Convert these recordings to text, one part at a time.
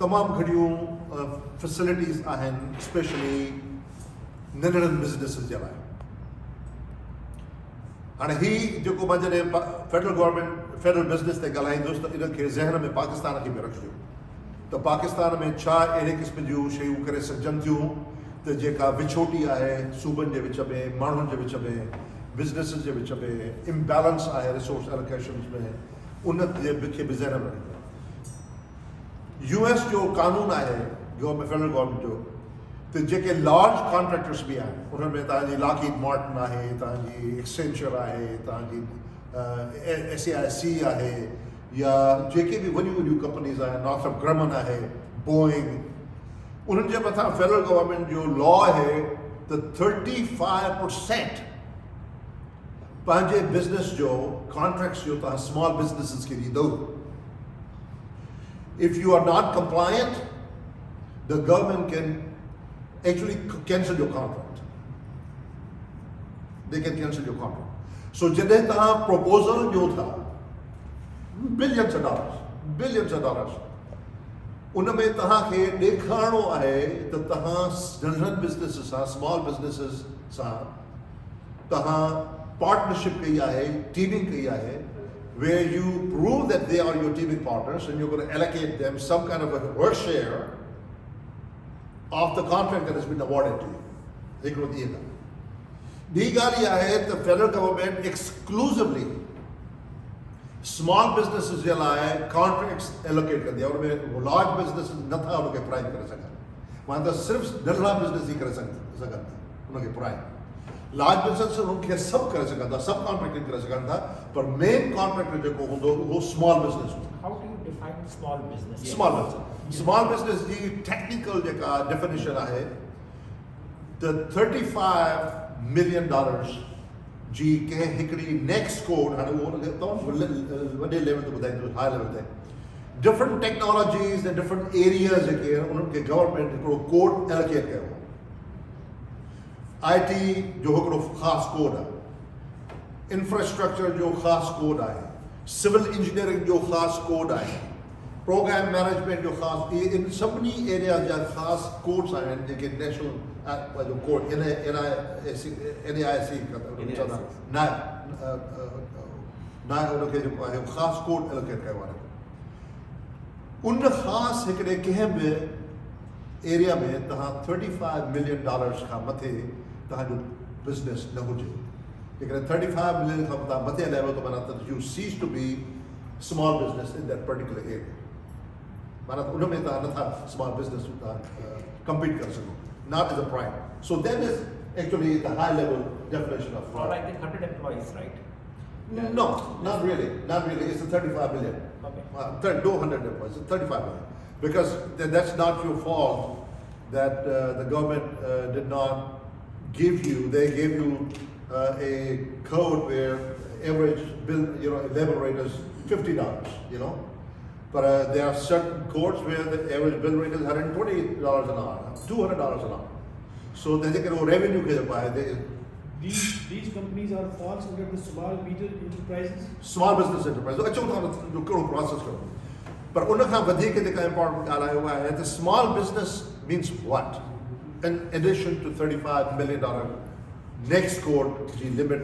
तमामु घणियूं फैसिलिटीज़ आहिनि स्पेशली नंढड़नि बिज़नेसिस जे लाइ। हाणे ही जेको मां जॾहिं फेडरल बिज़नेस ते ॻाल्हाईंदुसि त इनखे ज़हन में पाकिस्तान खे बि रखिजो त पाकिस्तान में छा अहिड़े क़िस्म जूं शयूं करे सघजनि थियूं त जेका विछोटी आहे सूबनि जे विच में, माण्हुनि जे विच में, बिज़नेसिस जे विच में, इम्बैलेंस आहे रिसोर्स एलोकेशन में, उन जे खे बि ज़हन में रखिजो। US जो कानून आहे फेडरल गवर्नमेंट जो त जेके लार्ज कॉन्ट्रैक्टर्स बि आहिनि उन्हनि में तव्हांजी लॉकहीड मार्टिन आहे, तव्हांजी एक्सेंचर आहे, तव्हांजी SAIC आहे, या जेके बि वॾियूं वॾियूं कंपनीज़ आहिनि, नॉर्थरॉप ग्रमन आहे, बोइंग, उन्हनि जे मथां फेडरल गवर्नमेंट जो लॉ आहे त 35% पंहिंजे बिज़नेस जो कॉन्ट्रैक्ट्स जो तव्हां स्मॉल बिज़नेसिस खे ॾींदो। If you are not compliant, the government can actually cancel your contract. They can cancel your contract. So जॾहिं तव्हां proposal ॾियो था billions of dollars, उन में तव्हांखे ॾेखारिणो आहे त तव्हां नंढड़नि बिज़नेसिस सां, स्मॉल बिज़नेसिस सां तव्हां पार्टनरशिप कई आहे, टीमिंग कई आहे, where you prove that they are your teaming partners and you're going to allocate them some kind of a work share of the contract that has been awarded to you. हिकिड़ो ॾींहुं ॿी ॻाल्हि इहा आहे त federal government exclusively small बिज़नेसिस जे लाइ contracts allocate कंदी आहे। उनमें लार्ज बिज़नेसिस नथा उनखे प्राइम करे सघनि, मां त सिर्फ़ु नंढड़ा बिज़नेस ई करे सघनि था उनखे प्राइम। लार्ज बिज़नेस उनखे सभु करे सघनि था, सब कॉन्ट्रैक्टिंग करे सघनि था, पर मेन कॉन्ट्रैक्टर जेको हूंदो उहो स्मॉल बिज़नेस हूंदो। How do you define small business? Small business जी टेक्निकल जेका डेफिनेशन आहे त $35 million जी कंहिं हिकिड़ी नेक्स्ट कोड, हाणे उहो हुनखे तमामु वॾे लेवल ते ॿुधाईंदो, हाई लेवल ते डिफरेंट टेक्नोलॉजीज़ ऐं डिफरेंट एरियाज़ जेके आहिनि उन्हनि खे गवर्नमेंट हिकिड़ो कोड एलोकेट कयो। IT जो हिकिड़ो ख़ासि कोड आहे, इंफ्रास्ट्रक्चर जो ख़ासि कोड आहे, सिविल इंजीनियरिंग जो ख़ासि कोड आहे, प्रोग्राम मैनेजमेंट जो ख़ासि, इन सभिनी एरिया जा ख़ासि कोड्स आहिनि जेके नेशनल जो कोड NAIC उनखे जेको आहे ख़ासि कोड एलोकेट कयो आहे। उन ख़ासि हिकिड़े कंहिं बि एरिया में तव्हां $35 million खां मथे तव्हांजो बिज़नेस न हुजे। जेकॾहिं $35 million खां तव्हां मथे हलायो त माना त you cease to be small business in that particular area, माना त उन में तव्हां नथा स्मॉल बिज़नेस कम्पीट करे सघो, not as a prime. So that is actually the high level definition of Or like the 100 employees, right? No, not really. It's the 35 million. Okay. No 100 employees, it's 35 million. Because that's not your fault that the government did not give you, they gave you a code where average bill, labor rate is $50, But there are certain codes where the average bill rate is $120 an hour, $200 an hour. So they can revenue ke by these companies are falls under the small medium enterprises. Small business enterprise. अच्छा उनखां जो process करो, पर उनखां वधीक जेका important ॻाल्हि आहे है, the small business means what? In addition to $35 million next code ji limit,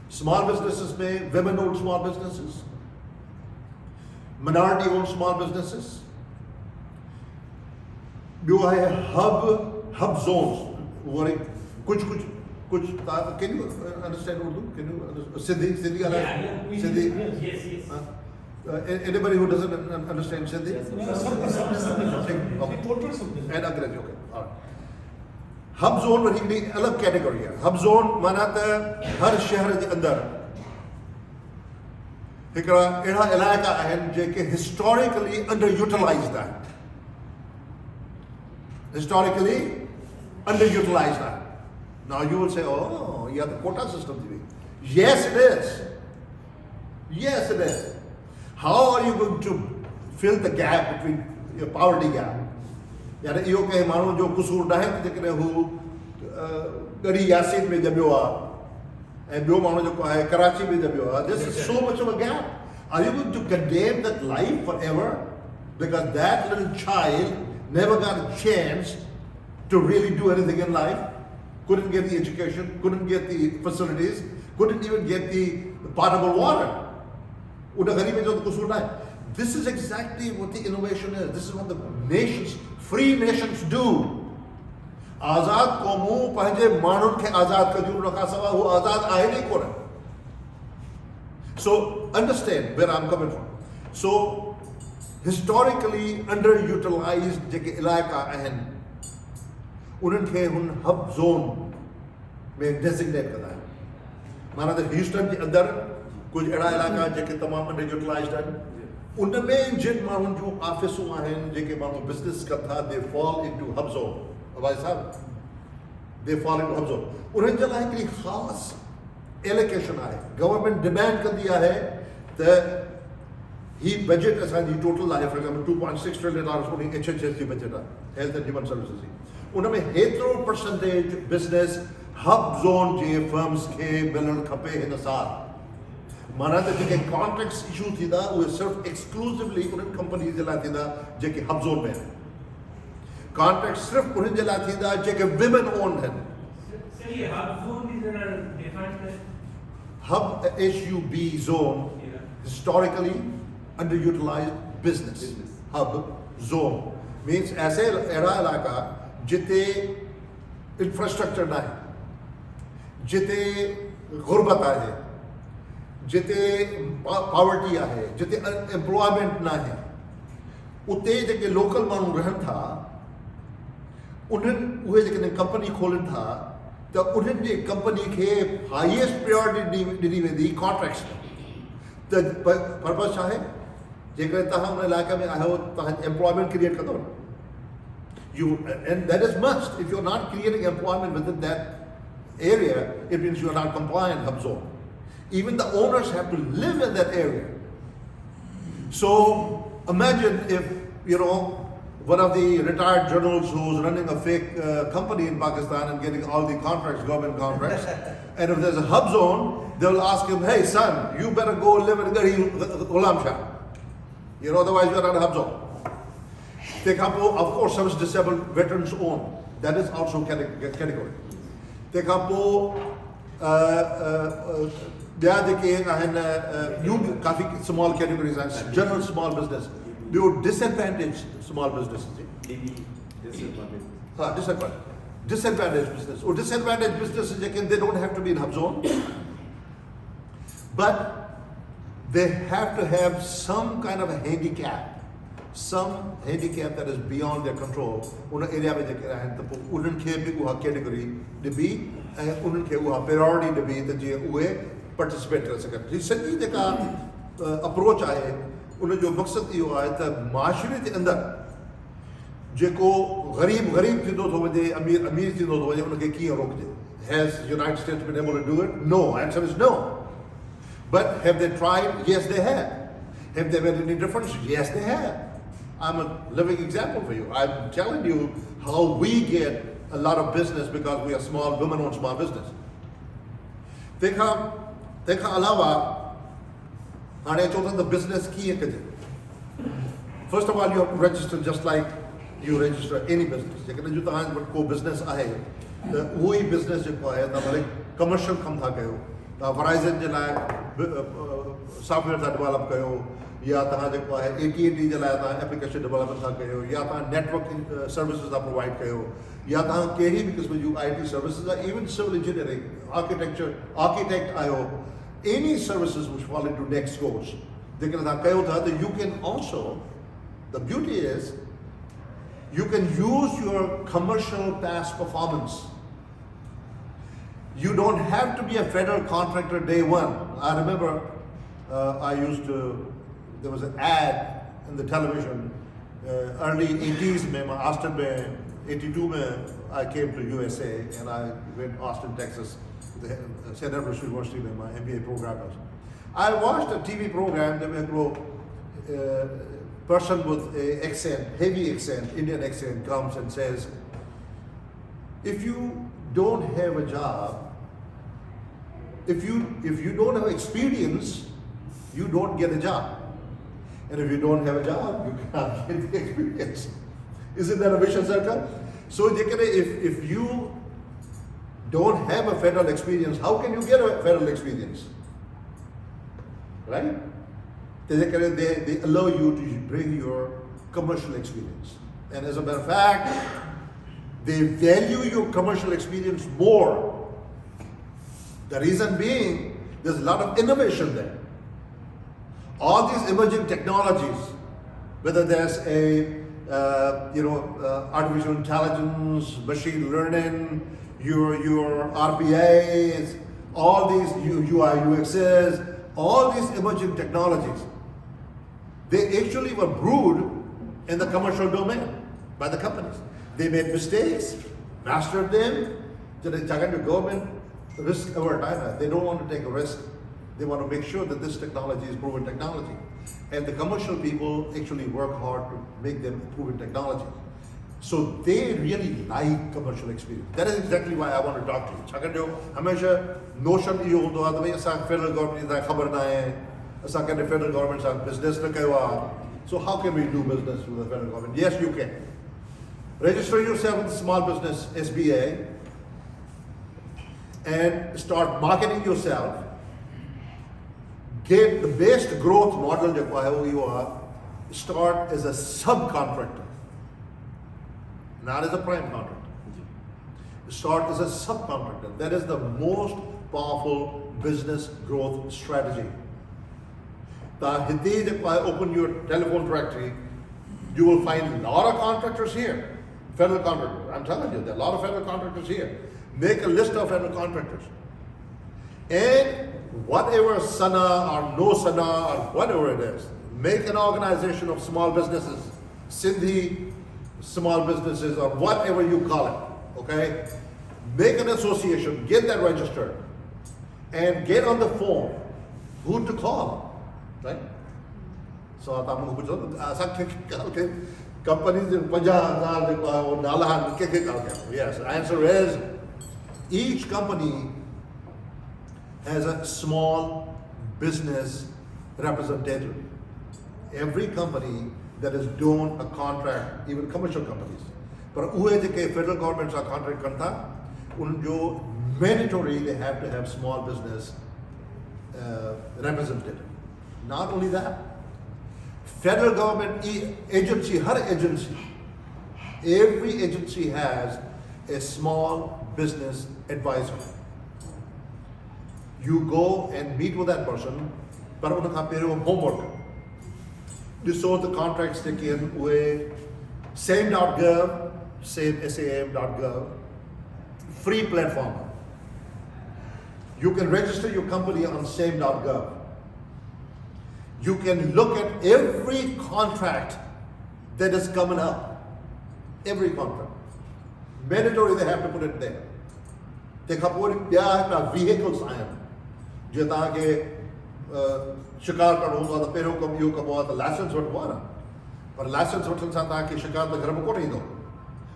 small businesses में women-owned small businesses, minority-owned small businesses, ॿियो आहे hub zones, वो कुछ can you understand Urdu? Can you understand Sindhi? Yes. Anybody who doesn't understand Sindhi? Something. And Angrezi, okay. All right. Hub zone worry हिकिड़ी अलॻि category आहे। Hub zone माना त हर शहर जे अंदरि हिकिड़ा अहिड़ा इलाइक़ा आहिनि जेके हिस्टोरिकली अंडर यूटिलाइज़्ड आहिनि, Now you will say, oh, you have the quota system. Yes, it is. How are you going to fill the gap between your poverty gap? यानी इहो कंहिं माण्हू जो क़सूर न आहे जेकॾहिं हू ॻड़ी यासीन में ॼमियो आहे ऐं ॿियो माण्हू जेको आहे कराची में ॼमियो आहे. This is so much of a gap. Are you going to condemn that life forever? because that little child never got a chance to really do anything in life, couldn't get the education, couldn't get the facilities, couldn't even get the potable water. This is exactly what the innovation is. This is what the nations, free nations do. Azad qawmu panje manun ke azad kadiu rakha sawa hu azad aaye nahi kora. So understand where I'm coming from. So historically underutilized जेके इलाका आहिनि उन्हनि खे हुन hub zone में designate कंदा आहिनि. माना त ह्यूस्टन जे अंदरि कुझु अहिड़ा इलाइक़ा जेके तमामु अंडरयूटिलाइज़्ड आहिनि, उनमें जिन माण्हुनि जूं ऑफिसूं आहिनि जेके माण्हू बिज़नेस कनि था, they fall into hub zone. भाई साहब, they fall into hub zone. उन्हनि जे लाइ हिकिड़ी ख़ासि एलोकेशन आहे. गवर्नमेंट डिमांड कंदी आहे त ही बजट असांजी टोटल आहे, फॉर एग्जाम्पल $2.6 ट्रिलियन उन HHS जी बजट आहे, हेल्थ एंड ह्यूमन सर्विसेज जी. उनमें हेतिरो परसेंटेज बिज़नेस हब ज़ोन जे फर्म्स खे मिलणु खपे हिन साल. माना त जेके कॉन्ट्रैक्ट्स इशू थींदा उहे सिर्फ़ु एक्सक्लूसिवली उन्हनि कंपनीज़ जे लाइ थींदा जेके हब ज़ोन में आहिनि. कॉन्ट्रैक्ट सिर्फ़ु उन्हनि जे लाइ थींदा जेके विमेन ओन्ड आहिनि. Hub HUB zone, historically underutilized business. Hub zone means ऐसे ऐसा इलाका जिते इंफ्रास्ट्रक्चर ना है, जिते गुर्बत आहे, जिते पॉवर्टी आहे, जिते एम्प्लॉयमेंट ना है, उते जेके लोकल माण्हू रहनि था, उन्हनि उहे जेके कंपनी खोलनि था त उन्हनि जी कंपनी खे हाईएस्ट प्रायोरिटी ॾिनी वेंदी कॉन्ट्रैक्ट्स में. त पर्पस छा आहे? जेकॾहिं तव्हां उन इलाइक़े में आहियो, तव्हां एम्प्लॉयमेंट क्रिएट कंदव न. You and that is must. If you're not creating employment within that area, it means you are not compliant hub zone. Even the owners have to live in that area. So imagine if one of the retired journalists who's running a fake company in Pakistan and getting all the contracts, government contracts, and if there's a hub zone, they'll ask him, "Hey son, you better go live in Ghulam Shah. Otherwise you're not a hub zone." Of course, service disabled veterans own. That is also category. Small categories and general small business. Disadvantaged small businesses. Disadvantaged business. Or disadvantaged businesses, they don't have to be in hub zone. But they have to have some kind of a handicap. Some handicap that is beyond their control. उन area में जेके आहिनि त पोइ उन्हनि खे बि उहा category ॾिबी ऐं उन्हनि खे उहा प्रायोरिटी ॾिबी त जीअं उहे पार्टिसिपेट करे सघनि. हीअ सॼी जेका अप्रोच आहे उन जो मक़सदु इहो आहे त माशरे जे अंदरि जेको ग़रीब थींदो थो वञे, अमीर थींदो थो वञे, उनखे कीअं रोकजे. Has United States been able to do it? No. Answer is no. But have they tried? Yes, they have. Have they made any difference? Yes, they have. I'm a living example for you. I'm telling you how we get a lot of business because we are small, women-owned small business. तंहिंखां अलावा हाणे अचो था त business कीअं कजे. First of all, you have to register just like you register any business. जेकॾहिं जो तव्हां वटि को बिज़नेस आहे त उहो ई बिज़नेस जेको आहे तव्हां भले कमर्शियल कमु था कयो, तव्हां वराइज़न जे लाइ सॉफ्टवेयर था डेवलप कयो, या तव्हां जेको आहे AT&T जे लाइ तव्हां एप्लीकेशन डेवलपमेंट था कयो, या तव्हां नेटवर्क सर्विसिस था प्रोवाइड कयो, या तव्हां कहिड़ी बि क़िस्म जूं IT सर्विसिस आहे, इवन सिविल इंजीनियरिंग, आर्किटेक्ट आहियो, any services which fall into next course. जेकॾहिं तव्हां कयो था त you can also, the beauty is you can use your commercial past performance. You don't have to be a federal contractor day one. I remember there was an ad in the television early 80s में Austin में 82 में I came to USA and I went to Austin, Texas, the St. Edward's University में my MBA program was. I watched a TV program that a person with a accent, heavy accent, Indian accent comes and says, if you don't have a job, if you don't have experience, you don't get a job. And if you don't have a job, you cannot get the experience. Isn't that a vicious circle? So if you don't have a federal experience, how can you get a federal experience? Right? They allow you to bring your commercial experience. And as a matter of fact, they value your commercial experience more. The reason being, there's a lot of innovation there. All these emerging technologies, whether there's artificial intelligence, machine learning, your RPAs, all these UI, UXs, all these emerging technologies, they actually were brewed in the commercial domain by the companies. They made mistakes, mastered them. So the government risk over time. They don't want to take a risk. They want to make sure that this technology is proven technology. And the commercial people actually work hard to make them proven technology. So they really like commercial experience. That is exactly why I want to talk to you. Chakandyo, hamesha notion iyo hondo aa bhai asa federal government da khabar na hai, asa kande federal government sa business na kayo. So how can we do business with the federal government? Yes, you can. Register yourself with the small business SBA and start marketing yourself. Get the best growth model that you are. Start as a subcontractor, not as a prime contractor. Start as a subcontractor. That is the most powerful business growth strategy. If I open your telephone directory, you will find a lot of contractors here, federal contractors. I'm telling you, there are a lot of federal contractors here. Make a list of federal contractors. And whatever SANA or no SANA or whatever it is, make an organization of small businesses, Sindhi small businesses or whatever you call it, okay? Make an association, get that registered, and get on the phone who to call, right? So companies in yes, the answer is each company has a small business representative. Every company that is doing a contract, even commercial companies, but federal governments are contract karta, mandatory they have to have small business representative. Not only that, federal government agency, every agency has a small business advisor. You go and meet with that person, but homework. You saw the contracts taken with same.gov, SAM.gov, free platform. You can register your company on same.gov. You can look at every contract that is coming up. Every contract. Mandatory they have to put it there. They have vehicles I am. शिकार करो तो पेरो कम यो कमो तो licence वठवाना पर licence वठन सां तव्हांखे शिकार त घर में कोन ईंदो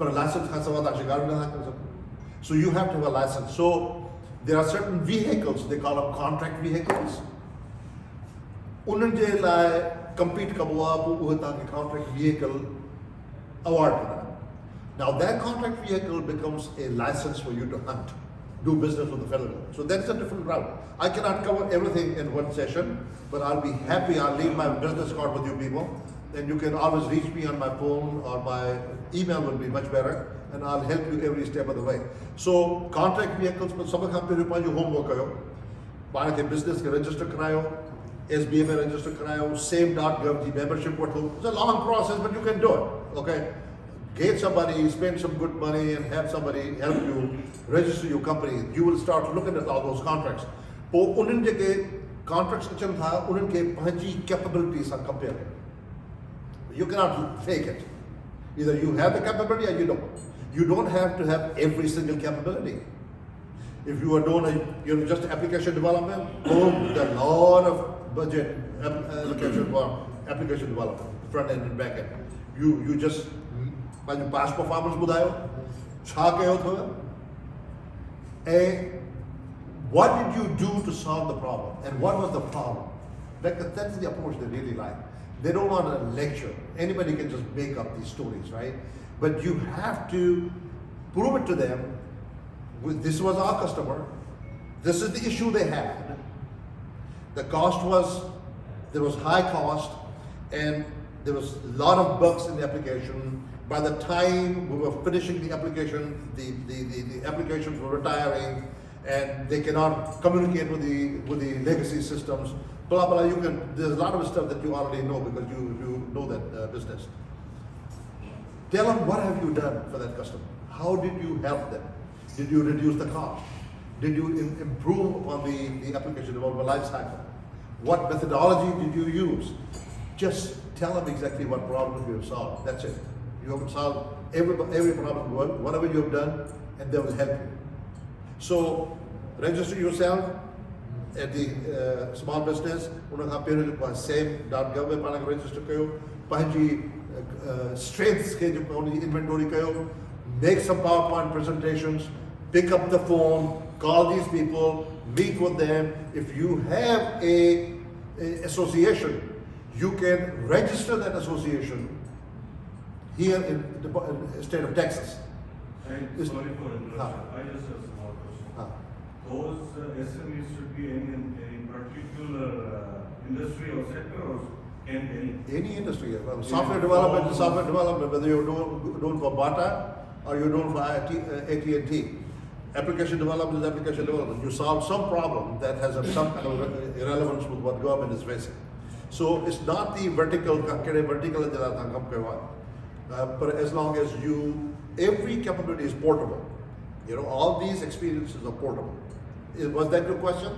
पर लाइसेंस खां सवाइ तव्हां शिकार बि नथा करे सघो. So you have to have a license. So there are certain vehicles, they call them contract vehicles. उन्हनि जे लाइ compete कबो आहे पोइ उहे तव्हांखे contract vehicle award कंदा. Now that contract vehicle becomes a license for you to hunt, do business with the federal government. So that's a different route. I cannot cover everything in one session, but I'll be happy. I'll leave my business card with you people. And you can always reach me on my phone or my email will be much better. And I'll help you every step of the way. So contract vehicles, but some of you homework kayo. Bana ke business ke register karayo, SBA mein register karayo, same.gov the membership portal. It's a long process, but you can do it. Okay. Get somebody, spend some good money and have somebody help you register your company. You will start looking at all those contracts. Po unin je contracts acham tha, unin ke panji capabilities are compared. You cannot fake it. Either you have the capability or you don't. You don't have to have every single capability. If you are doing just application development, boom, there are a lot of budget allocation for application development, front end and back end. You just past performance budayo, cha kayo tho. And what did you do to solve the problem? And what was the problem? That's the approach they really like. They don't want a lecture. Anybody can just make up these stories, right? But you have to prove it to them. This was our customer. This is the issue they had. The cost was, there was high cost, and there was a lot of bugs in the application. By the time we were finishing the application, the applications were retiring, and they cannot communicate with the legacy systems. Blah blah. There's a lot of stuff that you already know because you know that business. Tell them what have you done for that customer. How did you help them? Did you reduce the cost? Did you improve upon the application development life cycle? What methodology did you use? Just tell them exactly what problem you have solved. That's it. You have solved every problem, whatever you have done, and they will help you. So register yourself at the small business. उनखां पहिरियों same.gov में पाण खे register कयो. पंहिंजी strengths खे जो उनजी inventory कयो. Make some PowerPoint presentations. Pick up the phone. Call these people. Meet with them. If you have a association, you can register that association here in the state of Texas. Sorry for interruption. I just have a small question. Those SMEs should be in particular industry or sector, or can Any industry, software development is software development, whether you're doing for Bata or you're doing for AT&T. Application development is application development. You solve some problem that has some kind of relevance with what government is facing. So it's not the vertical, but as long as every capability is portable. All these experiences are portable. Was that your question?